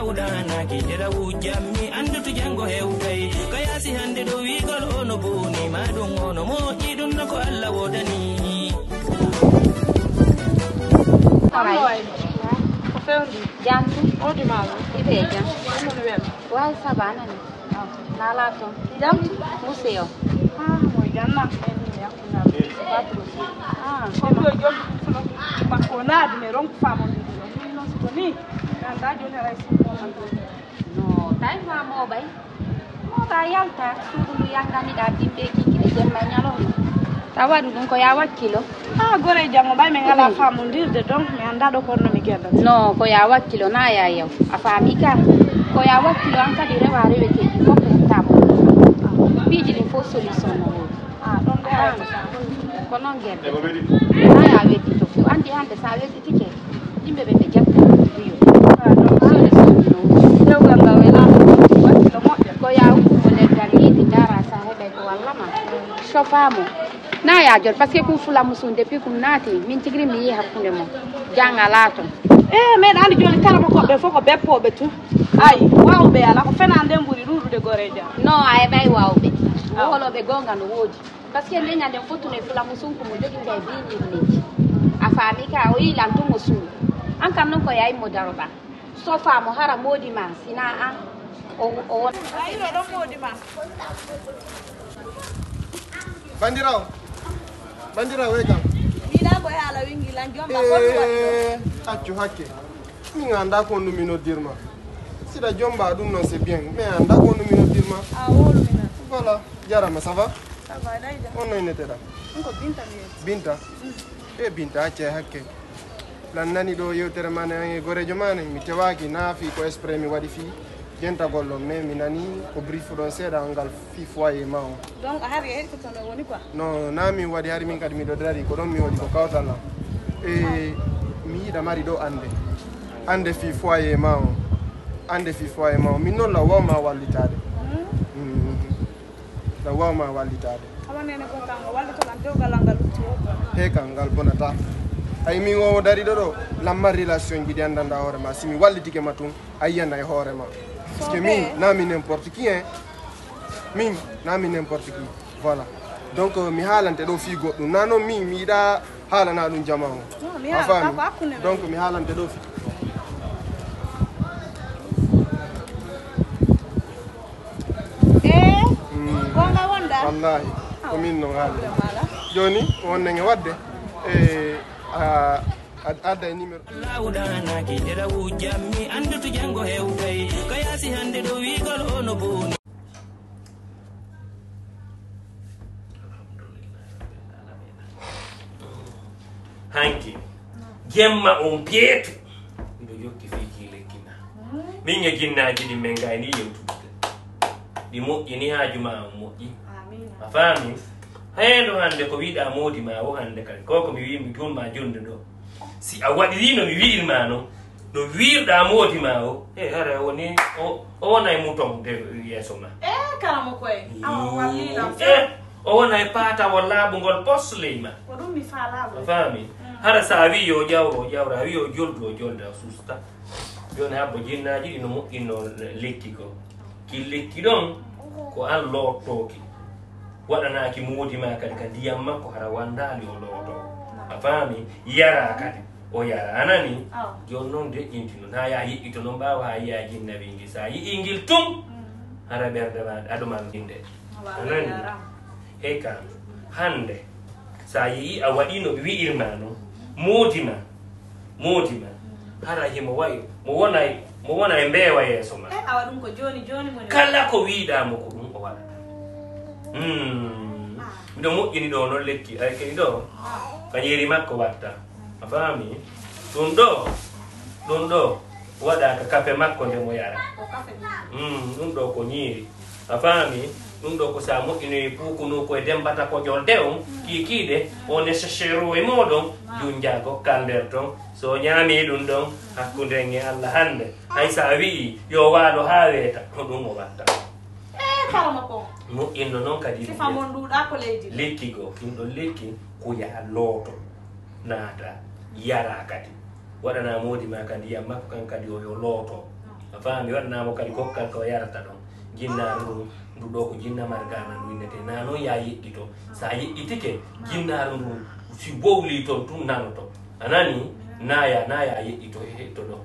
lawdana ki dera wujammi andu to jango hewtay kayasi hande do wigol ono boni madum ono mo idum ko alla wodani Alright. Jam tu? Oh di mana? Itu ya jam. Mana wem? Wah sabana ni. Nala tu. Jam? Museo. Mau jam nak ini ya kuna. Patro. Itu jom makona di merong famo di dulu. Ini nasi koni. Anda jom hari ini. No, tai mau bay. Mau bayar tak? Dulu yang kami dah timbe kiki jam banyak loh. Tawa dudung ko ya wakilo. Gore jango bay me ngala famo ndirde donc me anda do korno mi genda. No, ko ya wakilo na ya yow. Afamika. Ko ya wakilo an ka dire ware weke ko tamo. Biji ni fo solution no. Don de ko non gerde. Na ya wedi to fu andi hande sa wedi tike. Dimbe be jatta biyo. Solution no. Dew ganga wela wakilo mo. Ko ya ko le gari ti dara sa hebe ko wallama. Shofamo. Na ya jol parce que ku fula musun depuis kum nati min tigri mi yi hakkunde mo janga lato Me andi joli kala ko be foko be pobe tu ay waaw be ala ko fena ande mburi rurude goreja no ay bay waaw be wolo be gonga no wodi parce que le nyande fotu ne fula musun ko mo jogi ngay bini ni afami ka o yi lantu musun an kan non ko yayi mo daroba so fa mo hara modi ma sina an o ay no do modi ma Bandira wega. Ida boy ala wingi lan jomba ko Achu hake. Mi nganda ko numino dirma. Sida jomba dum non c'est bien, mais anda ko numino dirma. wolu mina. Voilà, jarama ça va? Ça va daida. On est netera. Ko binta mi. Binta. Binta ache hake. Lan nani do yewtere mane gorejo mane mi tewaki nafi ko esprit mi wadi fi. Genta gollo me mi nani ko brief don seda ngal fi foyer ma on. Donc har ye ko tono woni quoi? No nami wadi hari min kadi mi do drari ko don mi wadi ko kawtala. Mi da mari do ande fi foyer ma on. Ande fi foyer ma on. Mi non la wama walitade. La wama walitade. Amane ne ko tango walli to lan do galanga lutti o. He kangal bonata. Ay mi wo dari do la ma relation gi andanda hore ma simi walliti ke matun ayanda e hore ma. Parce que mi nami n'importe qui hein. Mi nami n'importe qui. Voilà. Donc mi halante do fi goddo nano mi da halana dum jama'o. Donc mi halante do fi. Gonga wonda. Wallahi. Ko min no haala. Joni wonne nge wadde adda numéro lawdana ki dera wujammi andu to jango hewtay kayasi hande do wigol ono boni hanki gemma on pietu ndo yokki fiki lekina minga ginnaji di mengani yewtude di moƴƴini haajuma moƴƴi afami hendo hande ko wiida modi ma o hande kadi ko mi wi mi gonma jonde do si a waɗirino mi wi'irma no wiirɗa modi ma o hara woni o wonay muton de yeso ma karamo koy wallila o wonay pata walla bungol posleyma ko dum mi faala fami hara sa wi yo jawra wi yo jolda susta joni habbo jinnaji ɗi no moƴƴinno lekki ko ki lekki ɗon ko an lottoki waɗanaki modi ma kadi ka ndiyam makko hara wandali o looto a faami yara kadi o yara anani joni noon deƴƴinti noon ha ya yiƴƴito noon mbawa ha yiya jinnabi ngil sa yi'i ngil tum hara ɓerde ma aɗuman inde anani hey kam hande sa yi'i a waɗi no ɓe wi'irma noon moodima hara himo wayi mo wona e mbeewa yeeso ma awa ɗum ko joni kala ko wiiɗamo ko ɗum o waɗata miɗo moƴƴini ɗo noon lekki ay keni ɗo kañeri makko watta a faami ɗum ɗo waɗaka kafe makko nde mo yara ɗum ɗo ko ñiiri a faami ɗum ɗo ko sa moƴƴinoyi puukunu koye dembata ko jolde on kiikiide o nécessaire e moɗon junjago kalnder ton so ñaami ɗum ɗon hakkunde en e Allah hande hay sa wi'i yo waalo ha weeta ko ɗum o watta karama ko moƴƴinno noon kadi sifa mon duɗa ko leydi lekki go ɗum lekki ko yaha looto naata yara kadi waɗana moodi ma kadi ndiyam makko kan kadi o yo looto a faami waɗanamo kadi kokkal ko yarata ɗon jinnaru ndu ɗo ko jinna margana ndu winnete na noon ya yeɗɗito sa yeɗɗitike jinnaru ndu si bowli toon tum nanoto anani naya yeɗɗito e hetto ɗo